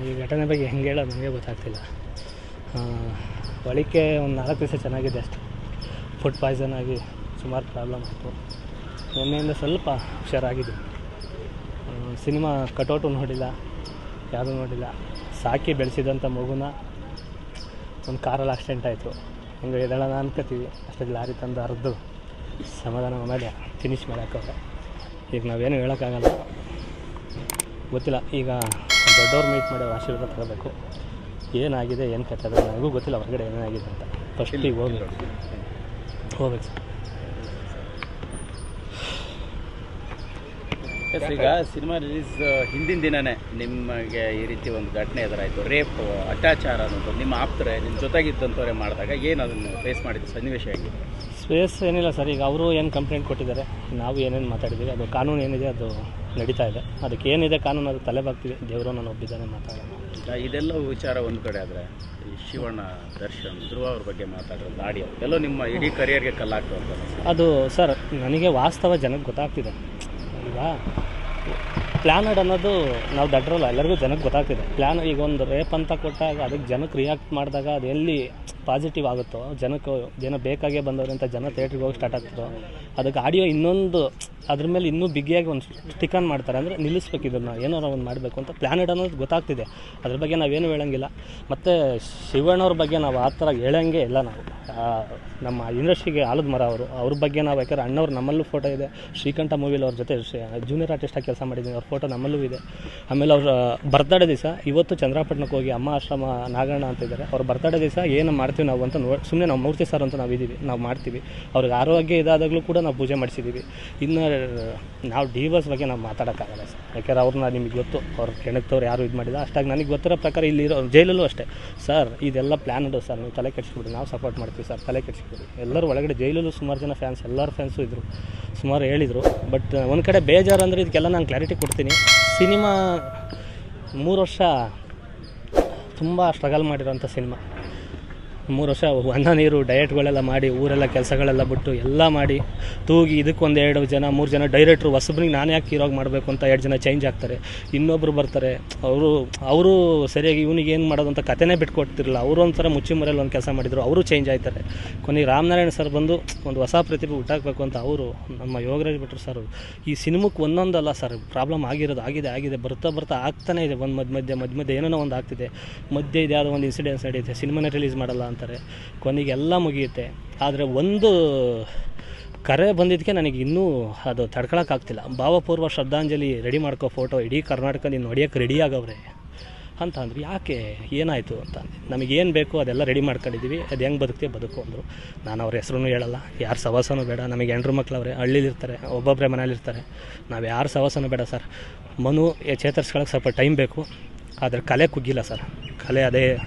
ಈ ಘಟನೆ ಬಗ್ಗೆ ಹೆಂಗೆ ಹೇಳೋದು ನನಗೆ ಗೊತ್ತಾಗ್ತಿಲ್ಲ. ಒಳಿಕೆ ಒಂದು 4 ದಿವಸ ಚೆನ್ನಾಗಿದೆ ಅಷ್ಟೆ. ಫುಡ್ ಪಾಯ್ಸನ್ ಆಗಿ ಸುಮಾರು ಪ್ರಾಬ್ಲಮ್ ಆಯಿತು. ನಿನ್ನೆಯಿಂದ ಸ್ವಲ್ಪ ಹುಷಾರಾಗಿದೆ. ಸಿನಿಮಾ ಕಟೌಟು ನೋಡಿಲ್ಲ, ಯಾವುದೂ ನೋಡಿಲ್ಲ. ಸಾಕಿ ಬೆಳೆಸಿದಂಥ ಮಗುನ ಒಂದು ಕಾರಲ್ಲಿ ಆಕ್ಸಿಡೆಂಟ್ ಆಯಿತು. ಹಿಂಗೆ ಎದ್ದೇಳೋಣ ಅನ್ಕೋತೀವಿ, ಅಷ್ಟೊಂದು ಲಾರಿ ತಂದು ಹರಿದು ಸಮಾಧಾನ ಮಾಡಿ ಫಿನಿಷ್ ಮಾಡೋಕ್ಕವ್ರೆ. ಈಗ ನಾವೇನು ಹೇಳೋಕ್ಕಾಗಲ್ಲ, ಗೊತ್ತಿಲ್ಲ. ಈಗ ದೊಡ್ಡವ್ರು ಮೀಟ್ ಮಾಡಿ ಅವ್ರ ಆಶೀರ್ವಾದ ತಗೋಬೇಕು. ಏನಾಗಿದೆ ಏನು ಕಥೆ ಅದು ನನಗೂ ಗೊತ್ತಿಲ್ಲ, ಹೊರಗಡೆ ಏನಾಗಿದೆ ಅಂತ. ಫಸ್ಟಿಗೆ ಹೋಗ್ಬೇಕು ಸರ್. ಈಗ ಸಿನಿಮಾ ರಿಲೀಸ್ ಹಿಂದಿನ ದಿನವೇ ನಿಮಗೆ ಈ ರೀತಿ ಒಂದು ಘಟನೆ ಎದುರಾಯಿತು, ರೇಪ್, ಅತ್ಯಾಚಾರ ಅನ್ನೋದು ನಿಮ್ಮ ಆಪ್ತರೆ ನಿಮ್ಮ ಜೊತೆಗಿದ್ದಂಥವ್ರೆ ಮಾಡಿದಾಗ ಏನು ಅದನ್ನು ಫೇಸ್ ಮಾಡಿದ್ದು ಸನ್ನಿವೇಶ ಆಗಿದೆ? ಸ್ಪೇಸ್ ಏನಿಲ್ಲ ಸರ್. ಈಗ ಅವರು ಏನು ಕಂಪ್ಲೇಂಟ್ ಕೊಟ್ಟಿದ್ದಾರೆ, ನಾವು ಏನೇನು ಮಾತಾಡಿದ್ದೀವಿ, ಅದು ಕಾನೂನು ಏನಿದೆ ಅದು ನಡೀತಾ ಇದೆ. ಅದಕ್ಕೆ ಏನಿದೆ ಕಾನೂನು ಅದು ತಲೆ ಬಾಗ್ತೀವಿ. ದೇವರು ನಾನು ಒಬ್ಬಿದ್ದಾನೆ ಮಾತಾಡೋಣ. ಇದೆಲ್ಲ ವಿಚಾರ ಒಂದು ಕಡೆ ಆದರೆ ಈ ಶಿವಣ್ಣ, ದರ್ಶನ್, ಧ್ರುವ ಅವ್ರ ಬಗ್ಗೆ ಮಾತಾಡೋದು ಆಡಿಯೋ ಎಲ್ಲೋ ನಿಮ್ಮ ಇಡೀ ಕರಿಯರ್ಗೆ ಕಲ್ಲಾಗ್ತದೆ ಅದು ಸರ್. ನನಗೆ ವಾಸ್ತವ ಜನಕ್ಕೆ ಗೊತ್ತಾಗ್ತಿದೆ. ಈಗ ಪ್ಲ್ಯಾನಡ್ ಅನ್ನೋದು ನಾವು ದಡ್ರಲ್ಲ, ಎಲ್ಲರಿಗೂ ಜನಕ್ಕೆ ಗೊತ್ತಾಗ್ತಿದೆ. ಈಗ ಒಂದು ರೇಪ್ ಅಂತ ಕೊಟ್ಟಾಗ ಅದಕ್ಕೆ ಜನಕ್ಕೆ ರಿಯಾಕ್ಟ್ ಮಾಡಿದಾಗ ಅದು ಎಲ್ಲಿ ಪಾಸಿಟಿವ್ ಆಗುತ್ತೋ, ಜನ ಬೇಕಾಗೇ ಬಂದವರು ಅಂತ ಜನ ಥಿಯೇಟ್ರಿಗೆ ಹೋಗಿ ಸ್ಟಾರ್ಟ್ ಆಗ್ತದೋ, ಅದಕ್ಕೆ ಆಡಿಯೋ ಇನ್ನೊಂದು ಅದ್ರ ಮೇಲೆ ಇನ್ನೂ ಬಿಗಿಯಾಗಿ ಒಂದು ಸ್ಟಿಕ್ ಆನ್ ಮಾಡ್ತಾರೆ. ಅಂದರೆ ನಿಲ್ಲಿಸ್ಬೇಕು, ಇದನ್ನು ಏನಾರು ಒಂದು ಮಾಡಬೇಕು ಅಂತ ಪ್ಲ್ಯಾನೆಡ್ ಅನ್ನೋದು ಗೊತ್ತಾಗ್ತಿದೆ. ಅದ್ರ ಬಗ್ಗೆ ನಾವೇನು ಹೇಳೋಂಗಿಲ್ಲ. ಮತ್ತು ಶಿವಣ್ಣವ್ರ ಬಗ್ಗೆ ನಾವು ಆ ಥರ ಹೇಳೋಂಗೆ ಇಲ್ಲ. ನಾವು ನಮ್ಮ ಇಂಡಸ್ಟ್ರಿಗೆ ಆಲದ ಮರ ಅವ್ರ ಬಗ್ಗೆ ನಾವು ಯಾಕಂದ್ರೆ ಅಣ್ಣವ್ರು ನಮ್ಮಲ್ಲೂ ಫೋಟೋ ಇದೆ. ಶ್ರೀಕಂಠ ಮೂವಿಲಿ ಅವ್ರ ಜೊತೆ ಜೂನಿಯರ್ ಆರ್ಟಿಸ್ಟಾಗಿ ಕೆಲಸ ಮಾಡಿದ್ದೀನಿ. ಅವ್ರ ಫೋಟೋ ನಮ್ಮಲ್ಲೂ ಇದೆ. ಆಮೇಲೆ ಅವ್ರ ಬರ್ತ್ಡೇ ದಿವಸ ಇವತ್ತು ಚಂದ್ರಪಟ್ಟಣಕ್ಕೆ ಹೋಗಿ ಅಮ್ಮ ಆಶ್ರಮ ನಾಗಣ್ಣ ಅಂತ ಇದ್ದಾರೆ. ಅವ್ರ ಬರ್ತ್ಡೇ ದಿವಸ ಏನು ಮಾಡ್ತೀವಿ ನಾವು ಅಂತ ಸುಮ್ಮನೆ ನಾವು ಮೂರ್ತಿ ಸರ್ ಅಂತ ನಾವು ಮಾಡ್ತೀವಿ. ಅವ್ರಿಗೆ ಆರೋಗ್ಯ ಇದಾದಾಗಲೂ ಕೂಡ ನಾವು ಪೂಜೆ ಮಾಡಿಸಿದ್ದೀವಿ. ಇನ್ನು ನಾವು ಡಿವೋರ್ಸ್ ಬಗ್ಗೆ ನಾವು ಮಾತಾಡೋಕ್ಕಾಗಲ್ಲ ಸರ್. ಯಾಕೆಂದ್ರೆ ಅವ್ರನ್ನ ನಿಮಗೆ ಗೊತ್ತು, ಅವ್ರ ಕೆಣಕ್ತವ್ರು ಯಾರು ಇದು ಮಾಡಿಲ್ಲ. ಅಷ್ಟಾಗಿ ನನಗೆ ಗೊತ್ತಿರೋ ಪ್ರಕಾರ ಇಲ್ಲಿರೋ ಜೈಲಲ್ಲೂ ಅಷ್ಟೇ ಸರ್. ಇದೆಲ್ಲ ಪ್ಲ್ಯಾನ್ಡು ಸರ್. ನೀವು ತಲೆ ಕೆಡಿಸ್ಬಿಡಿ, ನಾವು ಸಪೋರ್ಟ್ ಮಾಡ್ತೀವಿ ಸರ್. ತಲೆ ಕೆಡಿಸ್ಬಿಡಿ. ಎಲ್ಲರೂ ಒಳಗಡೆ ಜೈಲಲ್ಲೂ ಸುಮಾರು ಜನ ಫ್ಯಾನ್ಸ್, ಎಲ್ಲರ ಫ್ಯಾನ್ಸು ಇದ್ದರು, ಸುಮಾರು ಹೇಳಿದರು. ಬಟ್ ಒಂದು ಕಡೆ ಬೇಜಾರು ಅಂದರೆ ಇದಕ್ಕೆಲ್ಲ ನಾನು ಕ್ಲಾರಿಟಿ ಕೊಡ್ತೀನಿ. ಸಿನಿಮಾ 3 ವರ್ಷ ತುಂಬ ಸ್ಟ್ರಗಲ್ ಮಾಡಿರೋಂಥ ಸಿನಿಮಾ. 3 ವರ್ಷ ಅನ್ನ ನೀರು ಡಯಟ್ಗಳೆಲ್ಲ ಮಾಡಿ, ಊರೆಲ್ಲ ಕೆಲಸಗಳೆಲ್ಲ ಬಿಟ್ಟು ಎಲ್ಲ ಮಾಡಿ ತೂಗಿ ಇದಕ್ಕೊಂದು 2 ಜನ 3 ಜನ ಡೈರೆಕ್ಟ್ರು ಹೊಸಬ್ರಿಗೆ ನಾನು ಯಾಕೆ ಹೀರೋಗಿ ಮಾಡಬೇಕು ಅಂತ 2 ಜನ ಚೇಂಜ್ ಆಗ್ತಾರೆ. ಇನ್ನೊಬ್ಬರು ಬರ್ತಾರೆ, ಅವರು ಸರಿಯಾಗಿ ಇವನಿಗೆ ಏನು ಮಾಡೋದು ಅಂತ ಕಥೆನೇ ಬಿಟ್ಕೊಡ್ತಿರಲಿಲ್ಲ. ಅವರು ಒಂಥರ ಮುಚ್ಚಿ ಮರೆಯಲ್ಲಿ ಒಂದು ಕೆಲಸ ಮಾಡಿದರು, ಅವರು ಚೇಂಜ್ ಆಯ್ತಾರೆ. ಕೊನೆಗೆ ರಾಮನಾರಾಯಣ ಸರ್ ಬಂದು ಒಂದು ಹೊಸ ಪ್ರತಿಭೆ ಹುಟ್ಟಾಕಬೇಕು ಅಂತ ಅವರು ನಮ್ಮ ಯೋಗರಾಜ್ ಭಟ್ರು ಸರ್ ಈ ಸಿನಿಮಕ್ಕೆ ಒಂದೊಂದಲ್ಲ ಸರ್ ಪ್ರಾಬ್ಲಮ್ ಆಗಿರೋದು ಆಗಿದೆ ಬರ್ತಾ ಆಗ್ತಾನೇ ಇದೆ. ಒಂದು ಮಧ್ಯೆ ಏನೋ ಒಂದು ಆಗ್ತಿದೆ. ಮಧ್ಯೆ ಇದು ಯಾವುದೋ ಒಂದು ಇನ್ಸಿಡೆನ್ಸ್ ನಡೆಯುತ್ತೆ, ಸಿನಿಮಾನೇ ರಿಲೀಸ್ ಮಾಡಲ್ಲ ಅಂತಾರೆ. ಕೊನೆಗೆ ಎಲ್ಲ ಮುಗಿಯುತ್ತೆ. ಆದರೆ ಒಂದು ಕರೆ ಬಂದಿದ್ದಕ್ಕೆ ನನಗೆ ಇನ್ನೂ ಅದು ತಡ್ಕೊಳಕ್ಕಾಗ್ತಿಲ್ಲ. ಭಾವಪೂರ್ವ ಶ್ರದ್ಧಾಂಜಲಿ ರೆಡಿ ಮಾಡ್ಕೋ ಫೋಟೋ ಇಡೀ ಕರ್ನಾಟಕ ನೀನು ನೋಡಿಯೋಕ್ಕೆ ರೆಡಿ ಆಗವ್ರೆ ಅಂತ ಅಂದರು. ಯಾಕೆ ಏನಾಯಿತು ಅಂತ ನಮಗೇನು ಬೇಕು ಅದೆಲ್ಲ ರೆಡಿ ಮಾಡ್ಕೊಂಡಿದ್ದೀವಿ, ಅದು ಹೆಂಗೆ ಬದುಕ್ತೀವಿ ಬದುಕು ಅಂದರು. ನಾನು ಅವ್ರ ಹೆಸರು ಹೇಳಲ್ಲ, ಯಾರು ಸವಾಸನೂ ಬೇಡ. ನಮಗೆ ಹೆಂಡ್ರು ಮಕ್ಕಳವ್ರೆ, ಹಳ್ಳಿಲಿರ್ತಾರೆ, ಒಬ್ಬೊಬ್ಬರೇ ಮನೇಲಿರ್ತಾರೆ. ನಾವು ಯಾರು ಸವಾಸನೂ ಬೇಡ ಸರ್. ಮನು ಚೇತರಿಸ್ಕೊಳ್ಳೋಕೆ ಸ್ವಲ್ಪ ಟೈಮ್ ಬೇಕು. ಆದರೆ ಕಲೆ ಕುಗ್ಗಿಲ್ಲ ಸರ್. ಕಲೆ ಅದೇ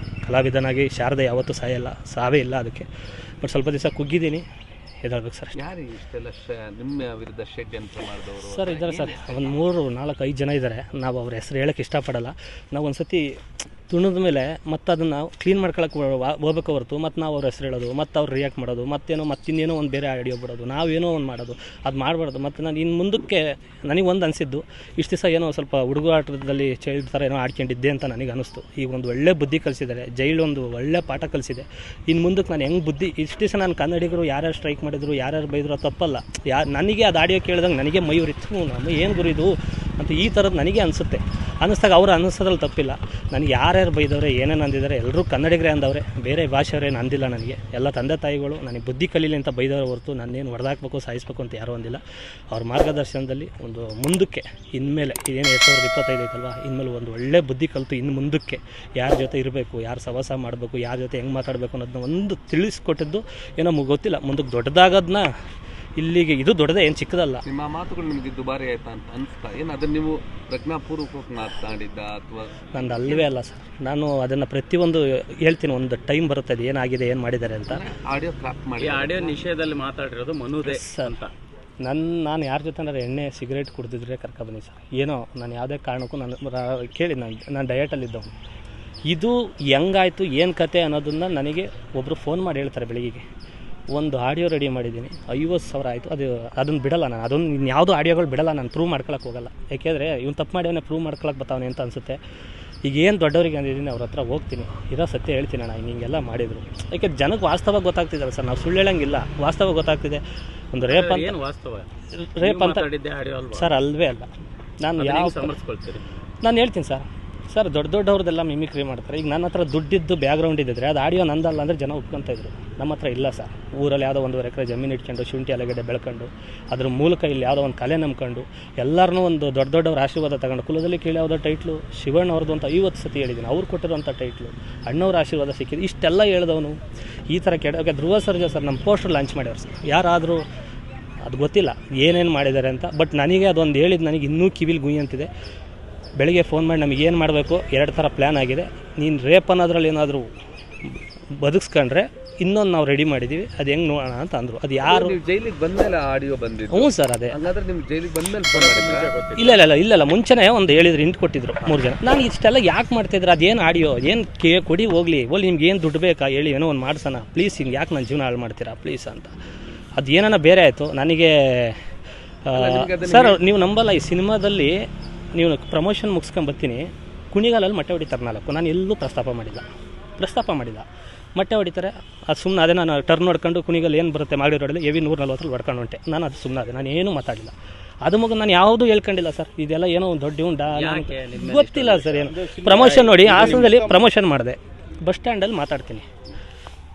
ಕಲಾವಿದನಾಗಿ ಶಾರದೆ ಯಾವತ್ತೂ ಸಾವೇ ಇಲ್ಲ ಅದಕ್ಕೆ. ಬಟ್ ಸ್ವಲ್ಪ ದಿವಸ ಕುಗ್ಗಿದ್ದೀನಿ, ಎದ್ದೇಳ್ಬೇಕು ಸರ್. ಯಾರು ಇಷ್ಟೆಲ್ಲ ನಿಮ್ಮ ವಿರುದ್ಧ ಷಡ್ಯಂತ್ರ ಮಾಡಿದವರು ಸರ್ ಇದ್ದಾರೆ ಸರ್. ಒಂದು 3-4-5 ಜನ ಇದ್ದಾರೆ. ನಾವು ಅವ್ರ ಹೆಸರು ಹೇಳೋಕ್ಕೆ ಇಷ್ಟಪಡಲ್ಲ. ನಾವು ಒಂದು ಸತಿ ತುಣಿದ ಮೇಲೆ ಮತ್ತೆ ಅದನ್ನು ಕ್ಲೀನ್ ಮಾಡ್ಕೊಳಕ್ಕೆ ಹೋಗ್ಬೇಕು ಹೊರತು ಮತ್ತು ನಾವು ಅವ್ರ ಹೆಸರು ಹೇಳೋದು, ಮತ್ತು ಅವ್ರು ರಿಯಾಕ್ಟ್ ಮಾಡೋದು, ಮತ್ತಿನ್ನೇನೋ ಒಂದು ಬೇರೆ ಆಡಿಯೋ ಬಿಡೋದು, ನಾವೇನೋ ಒಂದು ಮಾಡೋದು, ಅದು ಮಾಡಬಾರ್ದು. ಮತ್ತು ನಾನು ಇನ್ನು ಮುಂದಕ್ಕೆ ನನಗೆ ಒಂದು ಅನಿಸಿದ್ದು, ಇಷ್ಟು ದಿವಸ ಏನೋ ಸ್ವಲ್ಪ ಹುಡುಗಾಟದಲ್ಲಿ ಚೈಲ್ಡ್ ಥರ ಏನೋ ಆಡ್ಕೊಂಡಿದ್ದೆ ಅಂತ ನನಗೆ ಅನ್ನಿಸ್ತು. ಈಗ ಒಂದು ಒಳ್ಳೆ ಬುದ್ಧಿ ಕಲಿಸಿದ್ದಾರೆ, ಜೈಲೊಂದು ಒಳ್ಳೆ ಪಾಠ ಕಲಿಸಿದೆ. ಇನ್ನು ಮುಂದಕ್ಕೆ ನಾನು ಹೆಂಗೆ ಬುದ್ಧಿ, ಇಷ್ಟು ದಿವಸ ನಾನು ಕನ್ನಡಿಗರು ಯಾರ್ಯಾರು ಸ್ಟ್ರೈಕ್ ಮಾಡಿದ್ರು, ಯಾರ್ಯಾರು ಬೈದ್ರು ತಪ್ಪಲ್ಲ. ನನಗೆ ಅದು ಆಡಿಯೋ ಕೇಳಿದಂಗೆ ನನಗೆ ಮೈ ಉರಿತು, ನಮ್ಮ ಏನು ಗುರಿದು ಅಂತ ಈ ಥರದ್ದು ನನಗೆ ಅನ್ನಿಸ್ದಾಗ ಅವ್ರು ಅನ್ನಿಸೋದ್ರಲ್ಲಿ ತಪ್ಪಿಲ್ಲ. ನನಗೆ ಯಾರ್ಯಾರು ಬೈದವ್ರೆ ಏನೇನು ಅಂದಿದ್ದಾರೆ ಎಲ್ಲರೂ ಕನ್ನಡಿಗರೇ ಅಂದವ್ರೆ, ಬೇರೆ ಭಾಷೆಯವರೇನು ಅಂದಿಲ್ಲ. ನನಗೆ ಎಲ್ಲ ತಂದೆ ತಾಯಿಗಳು ನನಗೆ ಬುದ್ಧಿ ಕಲೀಲಿ ಅಂತ ಬೈದವ್ರೆ ಹೊರತು ನನ್ನೇನು ಹೊಡೆದಾಕ್ಬೇಕು ಸಾಯಿಸ್ಬೇಕು ಅಂತ ಯಾರೂ ಅಂದಿಲ್ಲ. ಅವ್ರ ಮಾರ್ಗದರ್ಶನದಲ್ಲಿ ಒಂದು ಮುಂದಕ್ಕೆ ಇನ್ಮೇಲೆ ಏನು 2025 ಐತಲ್ವ, ಇನ್ಮೇಲೆ ಒಂದು ಒಳ್ಳೆ ಬುದ್ಧಿ ಕಲಿತು ಇನ್ನು ಮುಂದಕ್ಕೆ ಯಾರ ಜೊತೆ ಇರಬೇಕು, ಯಾರು ಸವಾಸ ಮಾಡಬೇಕು, ಯಾರ ಜೊತೆ ಹೆಂಗೆ ಮಾತಾಡಬೇಕು ಅನ್ನೋದನ್ನ ಒಂದು ತಿಳಿಸ್ಕೊಟ್ಟಿದ್ದು ಏನೋ ಗೊತ್ತಿಲ್ಲ. ಮುಂದಕ್ಕೆ ದೊಡ್ಡದಾಗೋದನ್ನ ಇಲ್ಲಿಗೆ ಇದು ದೊಡ್ಡದೇ, ಏನು ಚಿಕ್ಕದಲ್ಲ. ನಿಮ್ಮ ಮಾತುಗಳು ನಿಮಗೆ ದುಬಾರಿ ಆಯ್ತಾ ಅಂತ ಅನಿಸ್ತಾ? ಏನು ಅದನ್ನು ನೀವು ಪ್ರಜ್ಞಾಪೂರ್ವಕವಾಗಿ ಮಾತನಾಡಿದ್ದ ಅಥವಾ? ನಂದು ಅಲ್ಲವೇ ಅಲ್ಲ ಸರ್. ನಾನು ಅದನ್ನು ಪ್ರತಿಯೊಂದು ಹೇಳ್ತೀನಿ, ಒಂದು ಟೈಮ್ ಬರುತ್ತೆ ಅದು ಏನಾಗಿದೆ ಏನು ಮಾಡಿದ್ದಾರೆ ಅಂತ. ಆಡಿಯೋ ಕ್ರಾಪ್ ಮಾಡಿ ಆಡಿಯೋ ನಿಷೇಧದಲ್ಲಿ ಮಾತಾಡಿರೋದು ಮನುದೇ ಅಂತ. ನಾನು ಯಾರ ಜೊತೆ ಎಣ್ಣೆ ಸಿಗರೇಟ್ ಕುಡಿದಿದ್ರೆ ಕರ್ಕೊಬನ್ನಿ ಸರ್. ಏನೋ ನಾನು ಯಾವುದೇ ಕಾರಣಕ್ಕೂ ಕೇಳಿ ನಾನು ಡಯಟಲ್ಲಿದ್ದವನು. ಇದು ಹೆಂಗಾಯಿತು ಏನು ಕತೆ ಅನ್ನೋದನ್ನು ನನಗೆ ಒಬ್ಬರು ಫೋನ್ ಮಾಡಿ ಹೇಳ್ತಾರೆ ಬೆಳಗ್ಗೆ. ಒಂದು ಆಡಿಯೋ ರೆಡಿ ಮಾಡಿದ್ದೀನಿ, 50,000 ಆಯಿತು. ಅದನ್ನು ಬಿಡಲ್ಲ ನಾನು. ಅದೊಂದು ಇನ್ಯಾವುದೋ ಆಡಿಯೋಗಳು ಬಿಡಲ್ಲ ನಾನು. ಪ್ರೂವ್ ಮಾಡ್ಕೊಳಕ್ಕೆ ಹೋಗಲ್ಲ. ಯಾಕೆಂದರೆ ಇವ್ನು ತಪ್ಪು ಮಾಡ್ಯವನೇ ಪ್ರೂವ್ ಮಾಡ್ಕೊಳಕ್ಕೆ ಬರ್ತಾವನೆ ಅಂತ ಅನಿಸುತ್ತೆ. ಈಗ ಏನು ದೊಡ್ಡವರಿಗೆ ಅಂದಿದ್ದೀನಿ ಅವ್ರ ಹತ್ರ ಹೋಗ್ತೀನಿ, ಇರೋ ಸತ್ಯ ಹೇಳ್ತೀನಿ ಅಣ್ಣ ಹಿಂಗೆಲ್ಲ ಮಾಡಿದರು. ಯಾಕೆ ಜನಕ್ಕೆ ವಾಸ್ತವ ಗೊತ್ತಾಗ್ತಿದ್ದಾರೆ ಸರ್, ನಾವು ಸುಳ್ಳು ಹೇಳಂಗಿಲ್ಲ, ವಾಸ್ತವ ಗೊತ್ತಾಗ್ತಿದೆ. ಒಂದು ರೇಪ್ ಅಂತ, ಏನು ವಾಸ್ತವ ರೇಪ್ ಅಂತ ಮಾತಾಡಿದ್ದೆ ಆಡಿಯೋ ಅಲ್ವಾ ಸರ್, ಅಲ್ವೇ ಅಲ್ಲ. ನಾನು ಯಾವ ಸಮರ್ಸ್ಕೊಳ್ತೀರಿ? ನಾನು ಹೇಳ್ತೀನಿ ಸರ್ ದೊಡ್ಡವ್ರದ್ದೆಲ್ಲ ಮಿಮಿಕ್ರಿ ಮಾಡ್ತಾರೆ. ಈಗ ನನ್ನ ಹತ್ರ ದುಡ್ಡಿದ್ದು ಬ್ಯಾಕ್ಗ್ರೌಂಡ್ ಇದ್ದಿದ್ರೆ ಅದು ಆಡಿಯೋ ನಂದಲ್ಲ ಅಂದರೆ ಜನ ಒಪ್ಕೊತಾ ಇದ್ರು. ನಮ್ಮ ಹತ್ರ ಇಲ್ಲ ಸರ್. ಊರಲ್ಲಿ ಯಾವುದೋ 1.5 ಎಕರೆ ಜಮೀನು ಇಟ್ಕೊಂಡು ಶುಂಠಿ ಅಲಗಡ್ಡೆ ಬೆಳ್ಕೊಂಡು ಅದ್ರ ಮೂಲಕ ಇಲ್ಲಿ ಯಾವುದೋ ಒಂದು ಕಲೆ ನಂಬ್ಕೊಂಡು ಎಲ್ಲರನ್ನೂ ಒಂದು ದೊಡ್ಡವ್ರ ಆಶೀರ್ವಾದ ತಗೊಂಡು, ಕುಲದಲ್ಲಿ ಕೀಳಿ ಯಾವುದೋ ಟೈಟ್ಲು ಶಿವಣ್ಣ ಅವ್ರದ್ದು ಅಂತ 50 ಸತಿ ಹೇಳಿದ್ದೀನಿ, ಅವ್ರು ಕೊಟ್ಟಿರೋಂಥ ಟೈಟ್ಲು, ಅಣ್ಣವ್ರ ಆಶೀರ್ವಾದ ಸಿಕ್ಕಿದ್ದು, ಇಷ್ಟೆಲ್ಲ ಹೇಳ್ದವನು ಈ ಥರ ಧ್ರುವ ಸರ್ಜಾ ಸರ್ ನಮ್ಮ ಪೋಸ್ಟರ್ ಲಾಂಚ್ ಮಾಡ್ಯಾರ ಸರ್. ಯಾರಾದರೂ ಅದು ಗೊತ್ತಿಲ್ಲ ಏನೇನು ಮಾಡಿದ್ದಾರೆ ಅಂತ, ಬಟ್ ನನಗೆ ಅದೊಂದು ಹೇಳಿದ್ದು ನನಗೆ ಇನ್ನೂ ಕಿವಿಲಿ ಗುಯ್ ಅಂತಿದೆ. ಬೆಳಿಗ್ಗೆ ಫೋನ್ ಮಾಡಿ ನಮಗೆ ಏನು ಮಾಡಬೇಕು 2 ಥರ ಪ್ಲ್ಯಾನ್ ಆಗಿದೆ, ನೀನು ರೇಪ್ ಅನ್ನೋದ್ರಲ್ಲಿ ಏನಾದರೂ ಬದುಕಿಸ್ಕೊಂಡ್ರೆ ಇನ್ನೊಂದು ನಾವು ರೆಡಿ ಮಾಡಿದ್ದೀವಿ, ಅದು ಹೆಂಗೆ ನೋಡೋಣ ಅಂತ ಅಂದರು. ಅದು ಯಾರು ನೀವು ಜೈಲಿಗೆ ಬಂದಮೇಲೆ ಆಡಿಯೋ ಬಂದಿದ್ದು? ಹ್ಞೂ ಸರ್, ಅದೇ. ಹಂಗಾದ್ರೆ ನಿಮ್ಗೆ ಜೈಲಿಗೆ ಬಂದಮೇಲೆ ಫೋನ್ ಮಾಡಿದ್ರಾ? ಇಲ್ಲ ಮುಂಚೆನೇ ಒಂದು ಹೇಳಿದ್ರು, ಇಂಟ್ ಕೊಟ್ಟಿದ್ರು 3 ಜನ. ನಾನು ಇಷ್ಟೆಲ್ಲ ಯಾಕೆ ಮಾಡ್ತಾಯಿದ್ರು, ಅದೇನು ಆಡಿಯೋ ಏನು ಕೊಡಿ ಹೋಗ್ಲಿ ನಿಮ್ಗೆ ಏನು ದುಡ್ಡು ಬೇಕಾ ಹೇಳಿ, ಏನೋ ಒಂದು ಮಾಡ್ಸೋಣ ಪ್ಲೀಸ್, ಹಿಂಗೆ ಯಾಕೆ ನನ್ನ ಜೀವನ ಹಾಳು ಮಾಡ್ತೀರಾ ಪ್ಲೀಸ್ ಅಂತ. ಅದು ಏನಾನ ಬೇರೆ ಆಯಿತು ನನಗೆ. ಸರ್ ನೀವು ನಂಬಲ್ಲ, ಈ ಸಿನಿಮಾದಲ್ಲಿ ನೀವು ಪ್ರಮೋಷನ್ ಮುಗಿಸ್ಕೊಂಡು ಬರ್ತೀನಿ, ಕುಣಿಗಾಲಲ್ಲಿ ಮೊಟ್ಟೆ ಹೊಡಿತಾರೆ 4. ನಾನು ಎಲ್ಲೂ ಪ್ರಸ್ತಾಪ ಮಾಡಿಲ್ಲ. ಮೊಟ್ಟೆ ಹೊಡಿತಾರೆ, ಅದು ಸುಮ್ಮನೆ ಅದೇ. ನಾನು ಟರ್ನ್ ಹೊಡ್ಕೊಂಡು ಕುಣಿಗಲ್ ಏನು ಬರುತ್ತೆ ಮಾಡಿ ರೋಡಲ್ಲಿ ಹೆವಿ 140 ಹೊಡ್ಕೊಂಡು ಹೊಂಟೆ. ನಾನು ಅದು ಸುಮ್ಮನೆ ಅದೇ, ನಾನು ಏನೂ ಮಾತಾಡಿಲ್ಲ. ಅದು ಮಗ ನಾನು ಯಾವುದೂ ಹೇಳ್ಕೊಂಡಿಲ್ಲ ಸರ್. ಇದೆಲ್ಲ ಏನೋ ಒಂದು ದೊಡ್ಡ ಗೊತ್ತಿಲ್ಲ ಸರ್. ಏನು ಪ್ರಮೋಷನ್ ನೋಡಿ, ಹಾಸನದಲ್ಲಿ ಪ್ರಮೋಷನ್ ಮಾಡಿದೆ, ಬಸ್ ಸ್ಟ್ಯಾಂಡಲ್ಲಿ ಮಾತಾಡ್ತೀನಿ.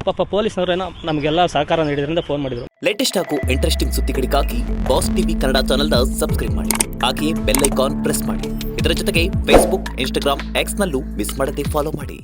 ಪಾಪ ಪೊಲೀಸ್ನವರೇನೋ ನಮಗೆಲ್ಲ ಸಹಕಾರ ನೀಡಿದ್ರಿಂದ ಫೋನ್ ಮಾಡಿದರು. ಲೇಟೆಸ್ಟ್ ಹಾಗೂ ಇಂಟ್ರೆಸ್ಟಿಂಗ್ ಸುದ್ದಿಗಳಿಗಾಗಿ ಬಾಸ್ ಟಿವಿ ಕನ್ನಡ ಚಾನೆಲ್ನ ಸಬ್ಸ್ಕ್ರೈಬ್ ಮಾಡಿ, ಹಾಗೆಯೇ ಬೆಲ್ ಐಕಾನ್ ಪ್ರೆಸ್ ಮಾಡಿ. ಇದರ ಜೊತೆಗೆ ಫೇಸ್ಬುಕ್, ಇನ್ಸ್ಟಾಗ್ರಾಮ್, ಎಕ್ಸ್ನಲ್ಲೂ ಮಿಸ್ ಮಾಡದೆ ಫಾಲೋ ಮಾಡಿ.